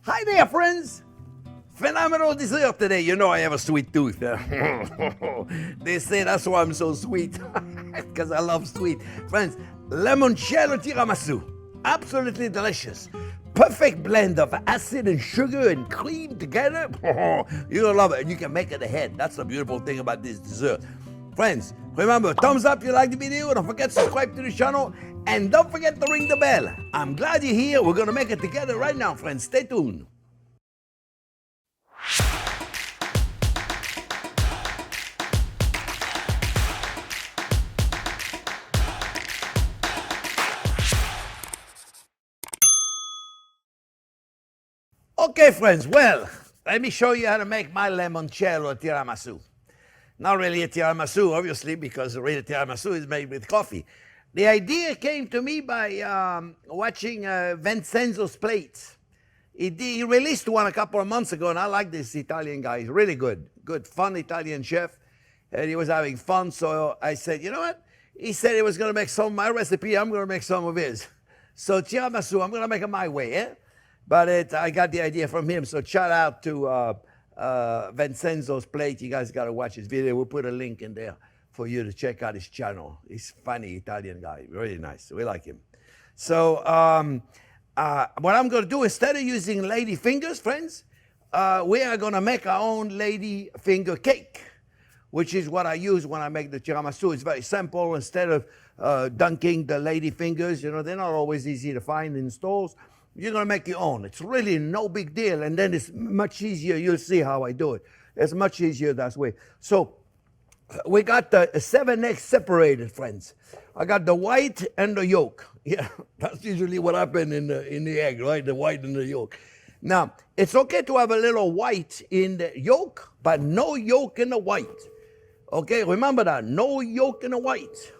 Hi there, friends. Phenomenal dessert today. You know I have a sweet tooth. They say that's why I'm so sweet, because I love sweet. Friends, Limoncello Tiramisu. Absolutely delicious. Perfect blend of acid and sugar and cream together. You're gonna love it, and you can make it ahead. That's the beautiful thing about this dessert. Friends, remember, thumbs up if you like the video. Don't forget to subscribe to the channel. And don't forget to ring the bell. I'm glad you're here. We're gonna make it together right now, friends. Stay tuned. Okay, friends, well, let me show you how to make my limoncello tiramisu. Not really a tiramisu, obviously, because the real tiramisu is made with coffee. The idea came to me by watching Vincenzo's plates. He released one a couple of months ago, and I like this Italian guy. He's really good, fun Italian chef, and he was having fun, so I said, you know what? He said he was going to make some of my recipe. I'm going to make some of his. So tiramisu, I'm going to make it my way, eh? But I got the idea from him, so shout out to Vincenzo's plate. You guys got to watch his video. We'll put a link in there for you to check out his channel. He's funny Italian guy, really nice. We like him. So what I'm going to do, instead of using lady fingers, friends, we are going to make our own lady finger cake, which is what I use when I make the tiramisu. It's very simple. Instead of dunking the lady fingers, you know, they're not always easy to find in stores. You're going to make your own. It's really no big deal. And then it's much easier. You'll see how I do it. It's much easier that way. So we got the 7 eggs separated, friends. I got the white and the yolk. Yeah, that's usually what happens in the egg, right? The white and the yolk. Now, it's okay to have a little white in the yolk, but no yolk in the white. Okay, remember that. No yolk in the white.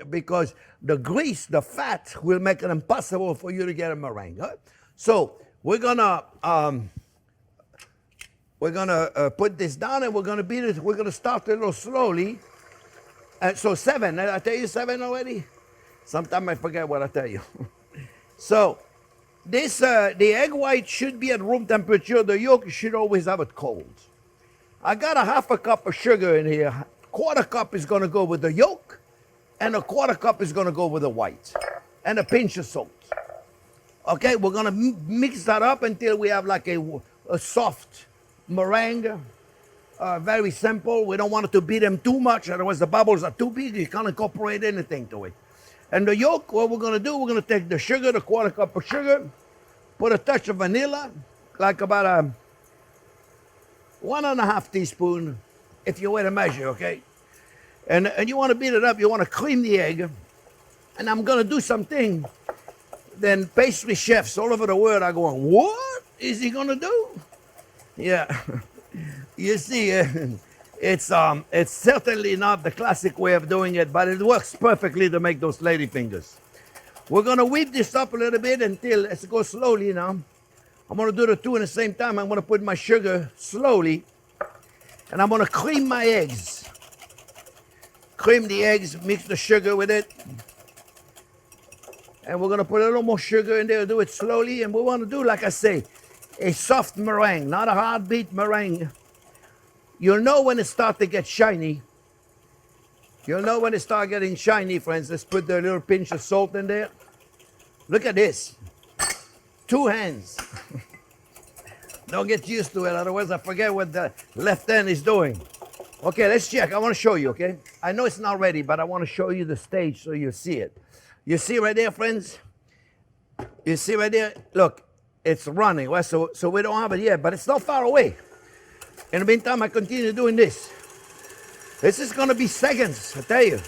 Because the grease, the fat, will make it impossible for you to get a meringue. Right? So we're gonna put this down, and we're gonna beat it. We're gonna start a little slowly. And so 7. Did I tell you 7 already? Sometimes I forget what I tell you. So this the egg white should be at room temperature. The yolk should always have it cold. I got a 1/2 cup of sugar in here. 1/4 cup is gonna go with the yolk, and a 1/4 cup is gonna go with the white, and a pinch of salt. Okay, we're gonna mix that up until we have like a soft meringue. Very simple. We don't want it to beat them too much, otherwise the bubbles are too big. You can't incorporate anything to it. And the yolk, what we're gonna do, we're gonna take the sugar, the 1/4 cup of sugar, put a touch of vanilla, like about a 1.5 teaspoons, if you weigh the measure, okay? And you want to beat it up, you want to cream the egg. And I'm going to do something. Then pastry chefs all over the world are going, what is he going to do? Yeah, you see, it's certainly not the classic way of doing it, but it works perfectly to make those lady fingers. We're going to whip this up a little bit until, let's go slowly now. I'm going to do the two at the same time. I'm going to put my sugar slowly, and I'm going to cream my eggs. Cream the eggs, mix the sugar with it. And we're gonna put a little more sugar in there, do it slowly. And we wanna do, like I say, a soft meringue, not a hard beat meringue. You'll know when it starts to get shiny. You'll know when it starts getting shiny, friends. Let's put the little pinch of salt in there. Look at this. 2 hands. Don't get used to it, otherwise I forget what the left hand is doing. Okay, let's check. I want to show you, okay? I know it's not ready, but I want to show you the stage so you see it. You see right there, friends? You see right there? Look, it's running. Well, so we don't have it yet, but it's not far away. In the meantime, I continue doing this. This is going to be seconds, I tell you.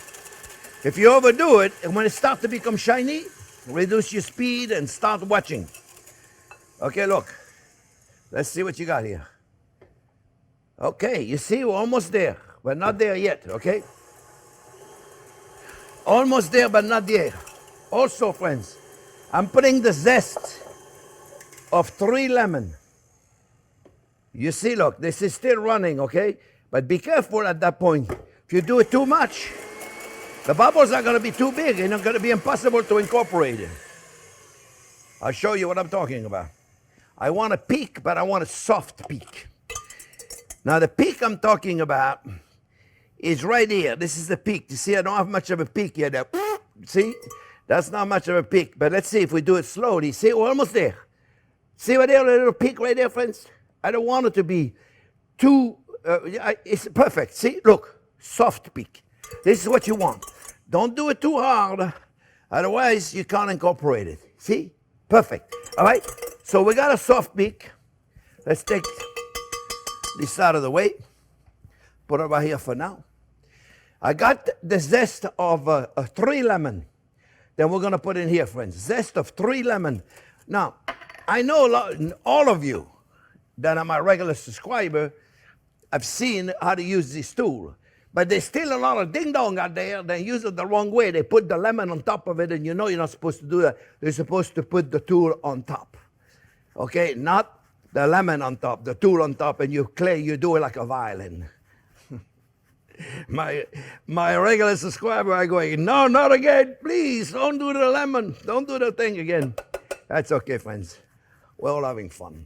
If you overdo it, and when it starts to become shiny, reduce your speed and start watching. Okay, look. Let's see what you got here. Okay, you see, we're almost there. We're not there yet, okay? Almost there, but not there. Also, friends, I'm putting the zest of 3 lemons. You see, look, this is still running, okay? But be careful at that point. If you do it too much, the bubbles are going to be too big and it's going to be impossible to incorporate it. I'll show you what I'm talking about. I want a peak, but I want a soft peak. Now the peak I'm talking about is right here. This is the peak. You see, I don't have much of a peak here. Now, see, that's not much of a peak. But let's see if we do it slowly. See, we're almost there. See right there, a little peak right there, friends? I don't want it to be too, it's perfect. See, look, soft peak. This is what you want. Don't do it too hard. Otherwise, you can't incorporate it. See? Perfect. All right? So we got a soft peak. Let's take this out of the way. Put it right here for now. I got the zest of 3 lemon. Then we're going to put in here, friends. Zest of 3 lemon. Now, I know all of you that are my regular subscriber have seen how to use this tool. But there's still a lot of ding-dong out there that use it the wrong way. They put the lemon on top of it, and you know you're not supposed to do that. You're supposed to put the tool on top. Okay? Not the lemon on top, the tool on top, and you do it like a violin. My regular subscriber are going, no, not again. Please, don't do the lemon. Don't do the thing again. That's okay, friends. We're all having fun.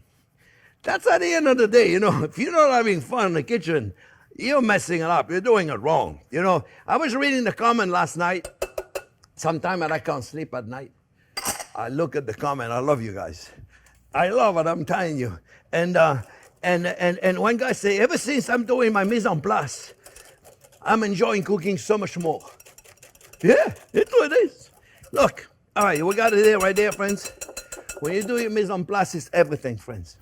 That's at the end of the day, you know. If you're not having fun in the kitchen, you're messing it up. You're doing it wrong. You know, I was reading the comment last night. Sometime when I can't sleep at night, I look at the comment. I love you guys. I love it, I'm telling you. And one guy say, ever since I'm doing my mise en place, I'm enjoying cooking so much more. Yeah, it's what it is. Look, all right, we got it there, right there, friends. When you do your mise en place, it's everything, friends.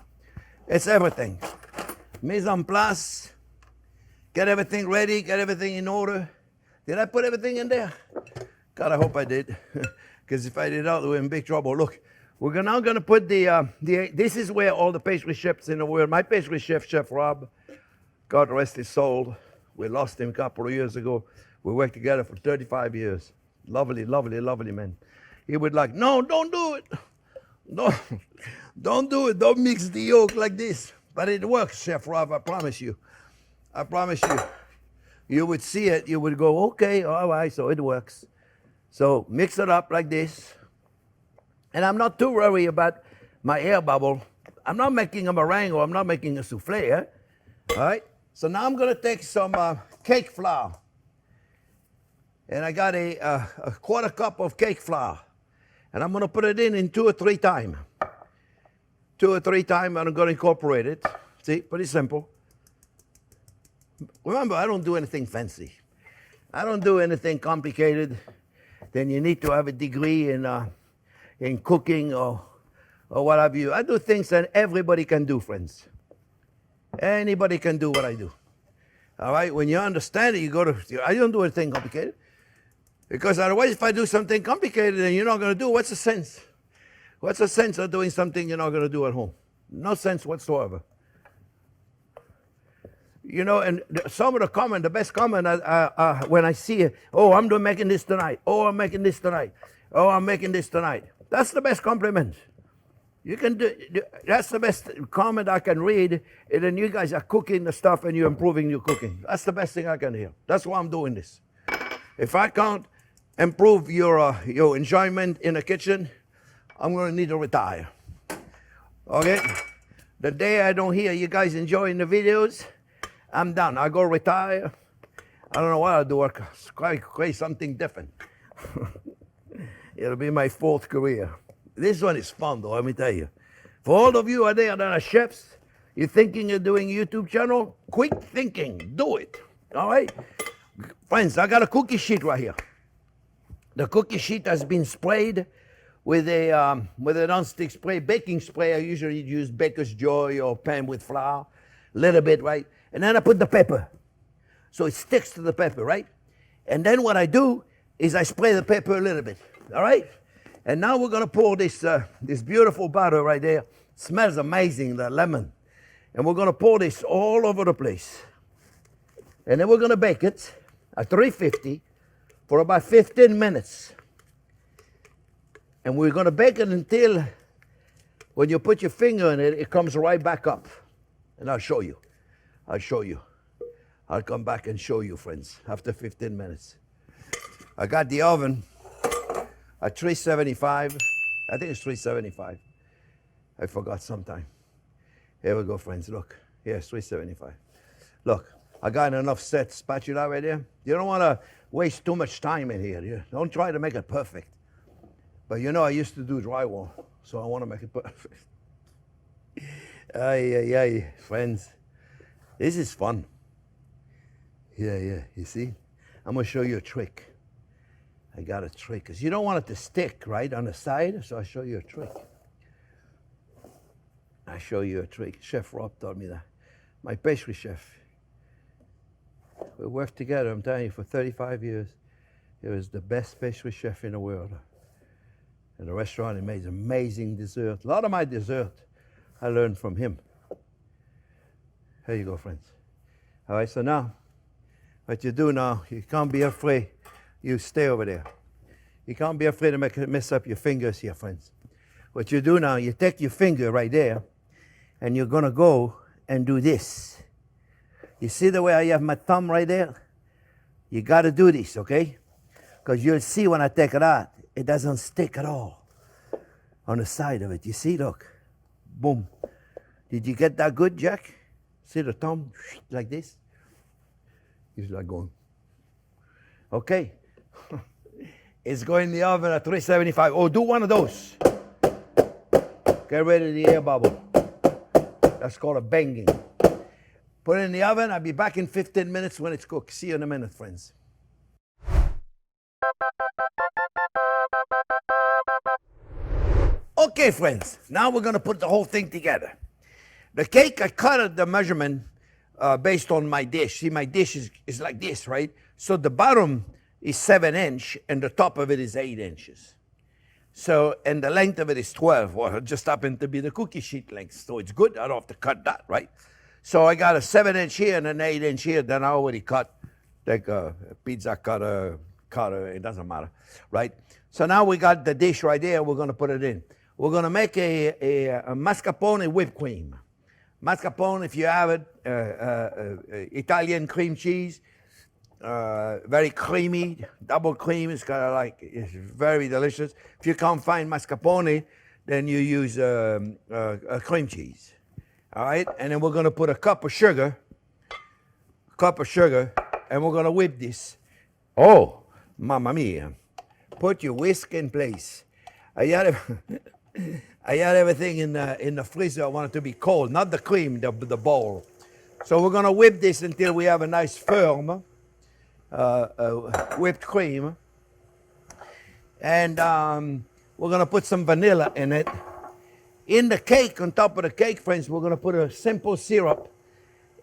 It's everything. Mise en place. Get everything ready, get everything in order. Did I put everything in there? God, I hope I did. Because if I did not, we're in big trouble. Look, we're now going to put this is where all the pastry chefs in the world, my pastry chef, Chef Rob, God rest his soul. We lost him a couple of years ago. We worked together for 35 years. Lovely, lovely, lovely man. He would like, no, don't do it. No, don't do it. Don't mix the yolk like this. But it works, Chef Rob, I promise you. I promise you, you would see it, you would go, okay, all right, so it works. So mix it up like this. And I'm not too worried about my air bubble. I'm not making a meringue or I'm not making a souffle, all right? So now I'm going to take some cake flour. And I got a 1/4 cup of cake flour. And I'm going to put it in 2 or 3 times. 2 or 3 times, and I'm going to incorporate it. See, pretty simple. Remember, I don't do anything fancy. I don't do anything complicated. Then you need to have a degree in cooking or what have you. I do things that everybody can do, friends. Anybody can do what I do. All right? When you understand it, I don't do anything complicated. Because otherwise, if I do something complicated and you're not going to do, what's the sense? What's the sense of doing something you're not going to do at home? No sense whatsoever. You know, and some of the comment, the best comment when I see it, oh, I'm making this tonight. Oh, I'm making this tonight. Oh, I'm making this tonight. That's the best compliment. You can do. That's the best comment I can read. And then you guys are cooking the stuff and you're improving your cooking. That's the best thing I can hear. That's why I'm doing this. If I can't improve your enjoyment in the kitchen, I'm going to need to retire. Okay? The day I don't hear you guys enjoying the videos, I'm done. I go retire. I don't know what I'll do. I'll create something different. It'll be my 4th career. This one is fun, though, let me tell you. For all of you out there that are chefs, you're thinking of doing a YouTube channel, quick thinking. Do it. All right? Friends, I got a cookie sheet right here. The cookie sheet has been sprayed with a non-stick spray, baking spray. I usually use Baker's Joy or pan with flour, a little bit, right? And then I put the pepper. So it sticks to the pepper, right? And then what I do is I spray the pepper a little bit, all right? And now we're going to pour this beautiful batter right there. It smells amazing, the lemon. And we're going to pour this all over the place. And then we're going to bake it at 350 for about 15 minutes. And we're going to bake it until when you put your finger in it, it comes right back up. And I'll show you. I'll show you. I'll come back and show you, friends, after 15 minutes. I got the oven at 375. I think it's 375. I forgot sometime. Here we go, friends. Look. Here's $3.75. Look, I got enough set spatula right there. You don't want to waste too much time in here. You don't try to make it perfect. But you know, I used to do drywall, so I want to make it perfect. Ay, friends. This is fun. Yeah, you see? I'm going to show you a trick. I got a trick, because you don't want it to stick, right, on the side, so I'll show you a trick. I'll show you a trick. Chef Rob taught me that. My pastry chef. We worked together, I'm telling you, for 35 years. He was the best pastry chef in the world. In the restaurant, he made amazing dessert. A lot of my dessert I learned from him. Here you go, friends. All right, so now, what you do now, you can't be afraid. You stay over there. You can't be afraid to mess up your fingers here, friends. What you do now, you take your finger right there, and you're gonna go and do this. You see the way I have my thumb right there? You gotta do this, okay? Because you'll see when I take it out, it doesn't stick at all on the side of it. You see, look, boom. Did you get that good, Jack? See the thumb, like this? He's like going, okay. It's going in the oven at 375. Oh, do one of those. Get rid of the air bubble. That's called a banging. Put it in the oven. I'll be back in 15 minutes when it's cooked. See you in a minute, friends. Okay, friends. Now we're going to put the whole thing together. The cake, I cut the measurement based on my dish. See, my dish is like this, right? So the bottom is 7 inch and the top of it is 8 inches. So, and the length of it is 12. Well, it just happened to be the cookie sheet length. So it's good. I don't have to cut that, right? So I got a 7 inch here and an 8 inch here. Then I already cut like a pizza cutter, it doesn't matter, right? So now we got the dish right there. We're going to put it in. We're going to make a mascarpone whipped cream. Mascarpone, if you have it, Italian cream cheese, very creamy, double cream. It's kind of like, it's very delicious. If you can't find mascarpone, then you use cream cheese. All right, and then we're going to put a cup of sugar, and we're going to whip this. Oh, mamma mia. Put your whisk in place. I had everything in the freezer. I want it to be cold, not the cream, the bowl. So we're going to whip this until we have a nice firm whipped cream. And we're going to put some vanilla in it. In the cake, on top of the cake, friends, we're going to put a simple syrup,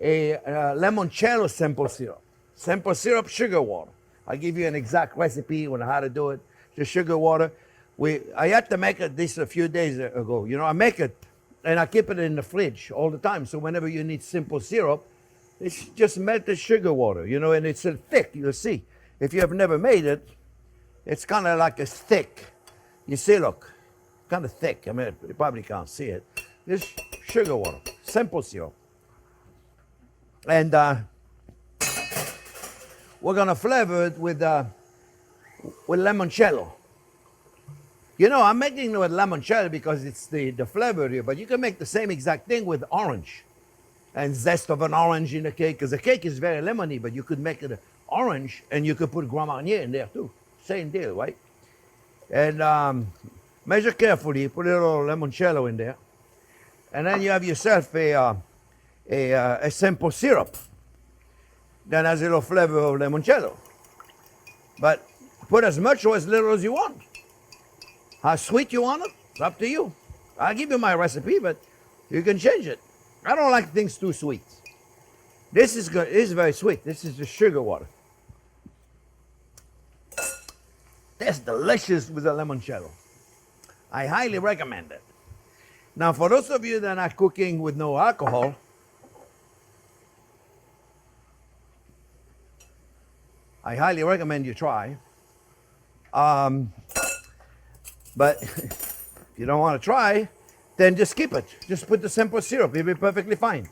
a limoncello simple syrup. Simple syrup, sugar water. I'll give you an exact recipe on how to do it. Just sugar water. I had to make this a few days ago. You know, I make it and I keep it in the fridge all the time. So whenever you need simple syrup, it's just melted sugar water, you know, and it's thick, you'll see. If you have never made it, it's kind of like a thick. You see, look, kind of thick. I mean, you probably can't see it. Just sugar water, simple syrup. And we're going to flavor it with limoncello. You know, I'm making it with limoncello because it's the flavor here, but you can make the same exact thing with orange and zest of an orange in the cake, because the cake is very lemony, but you could make it orange and you could put Grand Marnier in there too. Same deal, right? And measure carefully, put a little limoncello in there, and then you have yourself a simple syrup that has a little flavor of limoncello. But put as much or as little as you want. How sweet you want it, it's up to you. I'll give you my recipe, but you can change it. I don't like things too sweet. This is good. This is very sweet. This is the sugar water. That's delicious with the limoncello. I highly recommend it. Now, for those of you that are cooking with no alcohol, I highly recommend you try. But if you don't want to try, then just keep it. Just put the simple syrup. It'll be perfectly fine.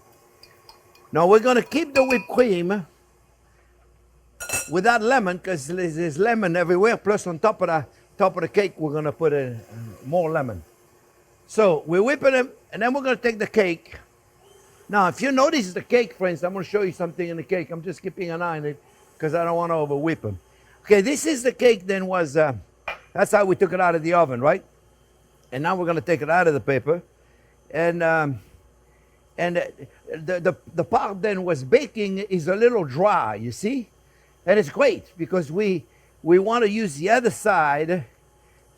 Now we're going to keep the whipped cream without lemon, because there's lemon everywhere. Plus on top of the cake, we're going to put more lemon. So we're whipping them, and then we're going to take the cake. Now, if you notice the cake, friends, I'm going to show you something in the cake. I'm just keeping an eye on it because I don't want to over whip them. Okay, this is the cake then was, that's how we took it out of the oven, right? And now we're going to take it out of the paper. And the part then was baking is a little dry, you see? And it's great because we want to use the other side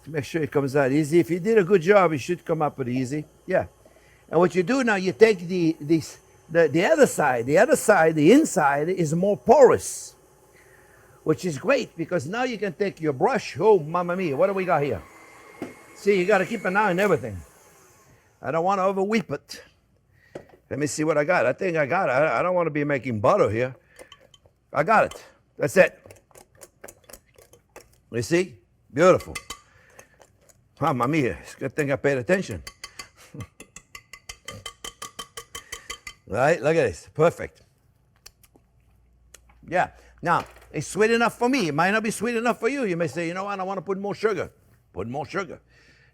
to make sure it comes out easy. If you did a good job, it should come up pretty easy. Yeah. And what you do now, you take the other side. The other side, the inside, is more porous, which is great because now you can take your brush. Oh, mamma mia, what do we got here? See, you got to keep an eye on everything. I don't want to over whip it. Let me see what I got. I think I got it. I don't want to be making butter here. I got it. That's it. You see? Beautiful. Mamma mia, it's a good thing I paid attention. Right? Look at this. Perfect. Yeah. Now, it's sweet enough for me. It might not be sweet enough for you. You may say, you know what, I want to put more sugar. Put more sugar.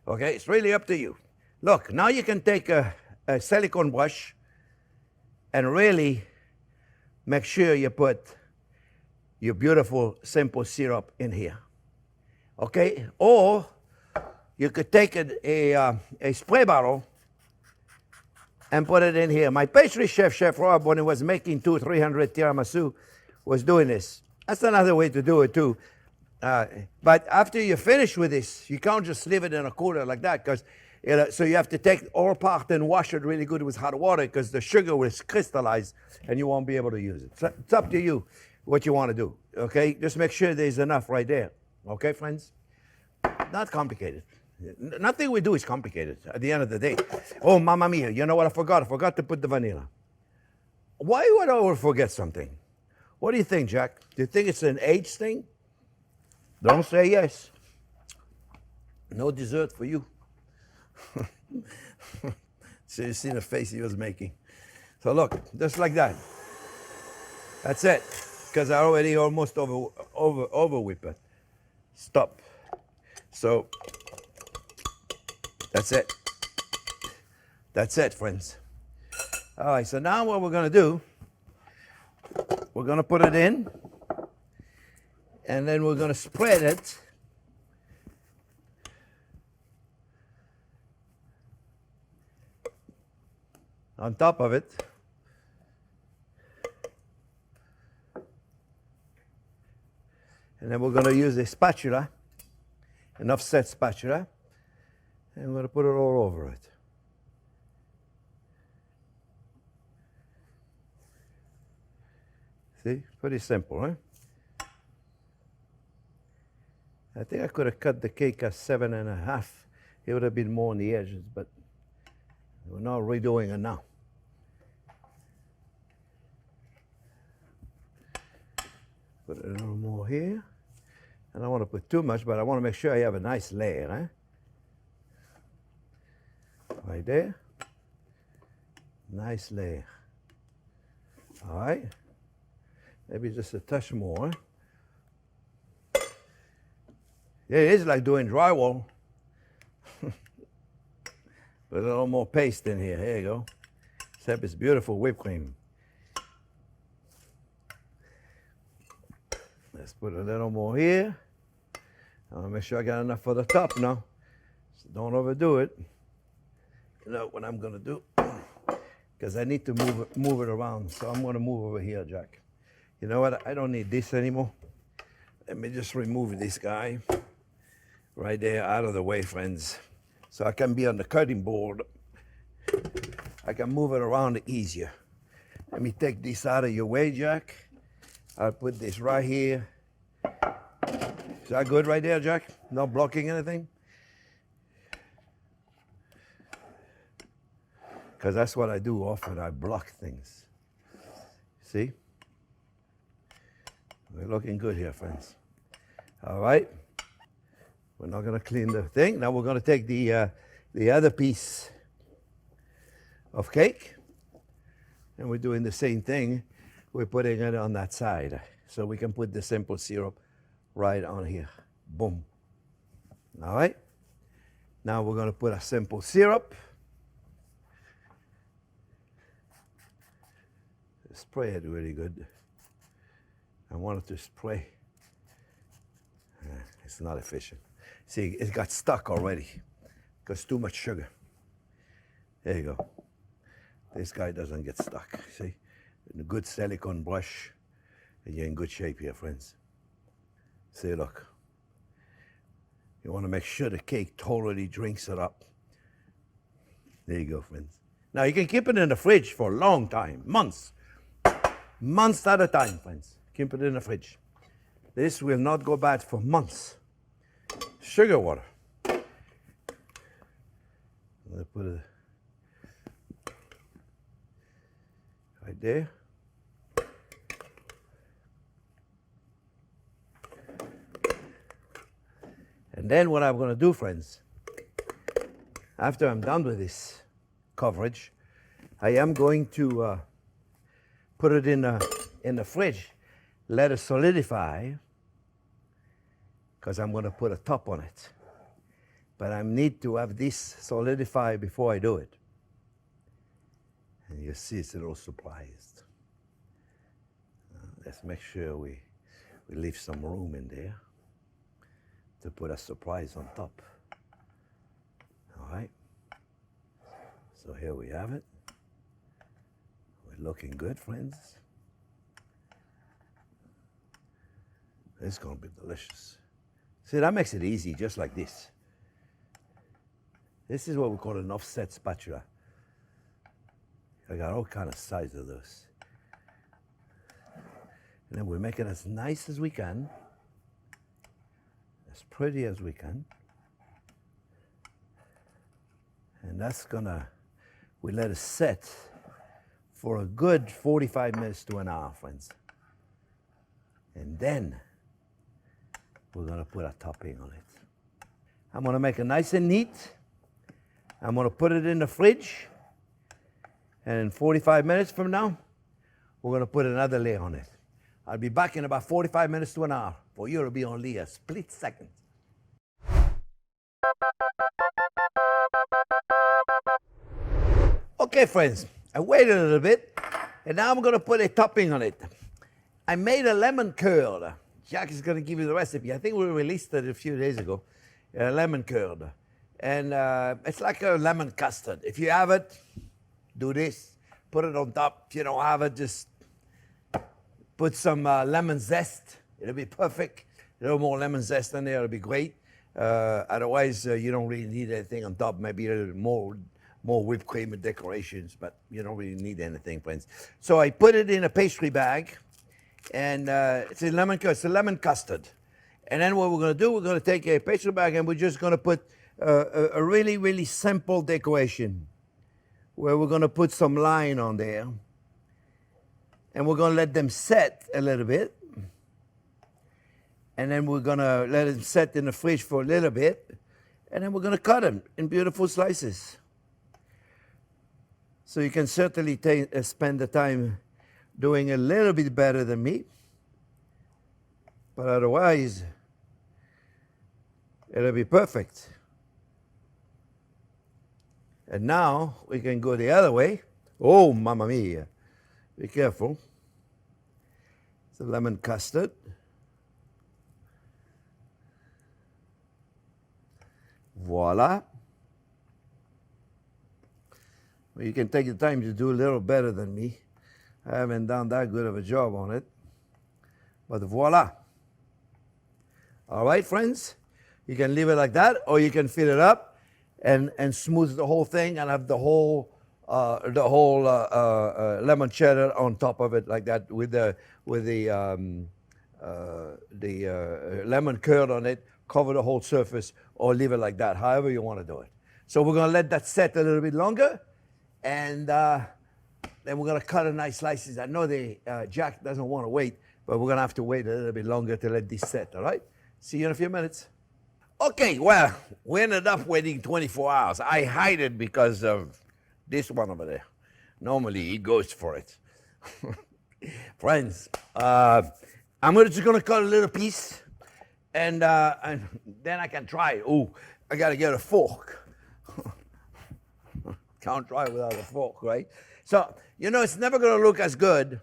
Okay? It's really up to you. Look, now you can take a silicone brush and really make sure you put your beautiful simple syrup in here. Okay? Or you could take a spray bottle and put it in here. My pastry chef Rob, when he was making 200-300 tiramisu, was doing this. That's another way to do it too. But after you finish with this, you can't just leave it in a cooler like that, because so you have to take all apart and wash it really good with hot water, because the sugar will crystallize and you won't be able to use it. So it's up to you what you want to do. Okay, just make sure there's enough right there. Okay, friends? Not complicated. Nothing we do is complicated at the end of the day. Oh, mamma mia, you know what I forgot? I forgot to put the vanilla. Why would I always forget something? What do you think, Jack? Do you think it's an age thing? Don't say yes. No dessert for you. So you see the face he was making. So look, just like that. That's it. Because I already almost over whip it. Stop. So that's it. That's it, friends. All right, so now what we're going to do, we're going to put it in, and then we're going to spread it on top of it. And then we're going to use a spatula, an offset spatula, and we're going to put it all over it. See, pretty simple, huh? I think I could have cut the cake at 7.5. It would have been more on the edges, but we're not redoing it now. Put a little more here. I don't want to put too much, but I want to make sure I have a nice layer, huh? Right there. Nice layer. All right. Maybe just a touch more. Yeah, it is like doing drywall. Put a little more paste in here. There you go. Except it's beautiful whipped cream. Let's put a little more here. I want to make sure I got enough for the top now. So don't overdo it. You know what I'm going to do? Because I need to move it around. So I'm going to move over here, Jack. You know what? I don't need this anymore. Let me just remove this guy right there out of the way, friends. So I can be on the cutting board. I can move it around easier. Let me take this out of your way, Jack. I'll put this right here. Is that good right there, Jack? Not blocking anything? Because that's what I do often. I block things. See? We're looking good here, friends. All right. We're not going to clean the thing. Now we're going to take the other piece of cake. And we're doing the same thing. We're putting it on that side. So we can put the simple syrup right on here. Boom. All right. Now we're going to put a simple syrup. Spray it really good. I want it to spray. It's not efficient. See, it got stuck already because too much sugar. There you go. This guy doesn't get stuck. See, a good silicone brush, and you're in good shape here, friends. See, look. You want to make sure the cake totally drinks it up. There you go, friends. Now you can keep it in the fridge for a long time, months. Months at a time, friends. Keep it in the fridge. This will not go bad for months. Sugar water. I'm going to put it right there. And then what I'm going to do, friends, after I'm done with this coverage, I am going to put it in the fridge, let it solidify, because I'm going to put a top on it. But I need to have this solidify before I do it. And you see it's a little surprised. Let's make sure we leave some room in there to put a surprise on top. All right. So here we have it. We're looking good, friends. It's going to be delicious. See, that makes it easy, just like this. This is what we call an offset spatula. I got all kind of sizes of those. And then we make it as nice as we can, as pretty as we can. And that's we let it set for a good 45 minutes to an hour, friends. And then we're gonna put a topping on it. I'm gonna make it nice and neat. I'm gonna put it in the fridge. And in 45 minutes from now, we're gonna put another layer on it. I'll be back in about 45 minutes to an hour. For you, it'll be only a split second. Okay, friends, I waited a little bit, and now I'm gonna put a topping on it. I made a lemon curd. Jack is gonna give you the recipe. I think we released it a few days ago, a lemon curd. And it's like a lemon custard. If you have it, do this, put it on top. If you don't have it, just put some lemon zest. It'll be perfect. A little more lemon zest in there, it'll be great. Otherwise, you don't really need anything on top. Maybe a little more whipped cream and decorations, but you don't really need anything, friends. So I put it in a pastry bag, and it's a lemon curd. It's a lemon custard. And then what we're going to do, we're going to take a pastry bag, and we're just going to put a really, really simple decoration, where we're going to put some line on there, and we're going to let them set a little bit, and then we're going to let them set in the fridge for a little bit, and then we're going to cut them in beautiful slices. So you can certainly spend the time doing a little bit better than me, but otherwise, it'll be perfect. And now we can go the other way. Oh, mamma mia. Be careful. It's a lemon custard. Voila. Well, you can take the time to do a little better than me. I haven't done that good of a job on it. But voila. All right, friends? You can leave it like that, or you can fill it up and smooth the whole thing and have the whole limoncello on top of it like that with the lemon curd on it. Cover the whole surface, or leave it like that, however you want to do it. So we're going to let that set a little bit longer, and then we're going to cut a nice slices. I know Jack doesn't want to wait, but we're going to have to wait a little bit longer to let this set, all right? See you in a few minutes. Okay, well, we ended up waiting 24 hours. I hide it because of this one over there. Normally, he goes for it. Friends, I'm just going to cut a little piece, and then I can try it. Ooh, I got to get a fork. Can't try without a fork, right? So, you know, it's never going to look as good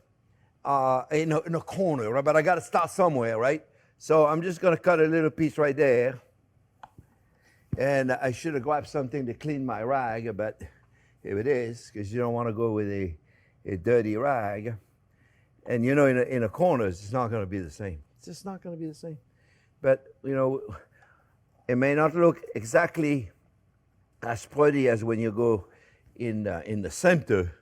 in a corner, right? But I got to start somewhere, right? So I'm just going to cut a little piece right there. And I should have grabbed something to clean my rag, but here it is, because you don't want to go with a dirty rag. And, you know, in a corner, it's not going to be the same. It's just not going to be the same. But, you know, it may not look exactly as pretty as when you go in the center,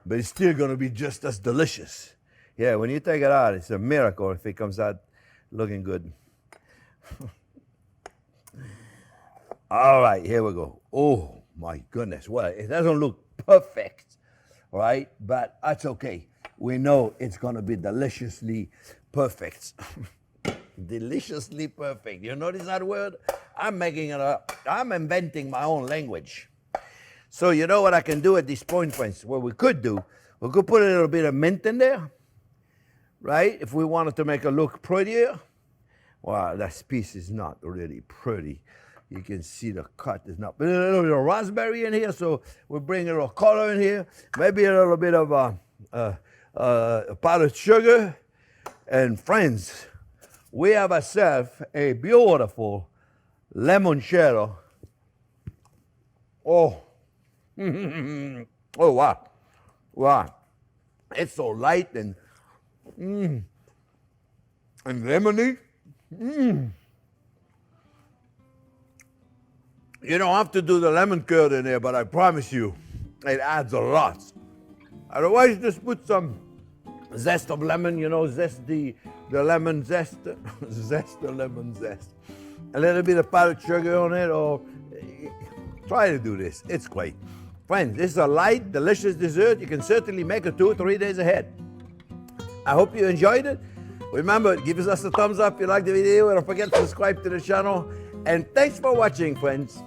but it's still going to be just as delicious. Yeah, when you take it out, it's a miracle if it comes out looking good. All right, here we go. Oh, my goodness. Well, it doesn't look perfect, right? But that's okay. We know it's going to be deliciously perfect. Deliciously perfect. You notice that word? I'm making it up. I'm inventing my own language. So you know what I can do at this point, friends? What we could do, we could put a little bit of mint in there, right? If we wanted to make it look prettier. Wow, that piece is not really pretty. You can see the cut is not. But a little bit of raspberry in here, so we'll bring a little color in here. Maybe a little bit of powdered sugar. And friends, we have ourselves a beautiful limoncello. Oh. Oh, wow. Wow. It's so light and lemony. You don't have to do the lemon curd in there, but I promise you, it adds a lot. Otherwise, just put some zest of lemon, you know, zest the lemon zest. Zest the lemon zest. A little bit of powdered sugar on it, or try to do this. It's great. Friends, this is a light, delicious dessert. You can certainly make it 2 or 3 days ahead. I hope you enjoyed it. Remember, give us a thumbs up if you like the video. And don't forget to subscribe to the channel. And thanks for watching, friends.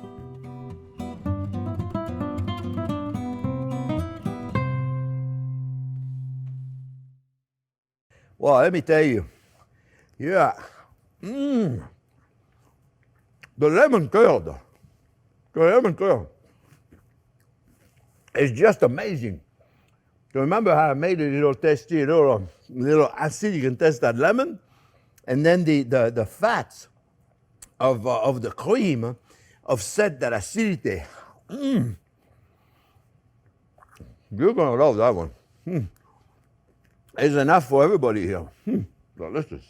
Well, let me tell you. Yeah. The lemon curd. The lemon curd. It's just amazing. So remember how I made it a little tasty, a little acid. You can taste that lemon. And then the fats of the cream offset that acidity. You're going to love that one. It's enough for everybody here. Delicious.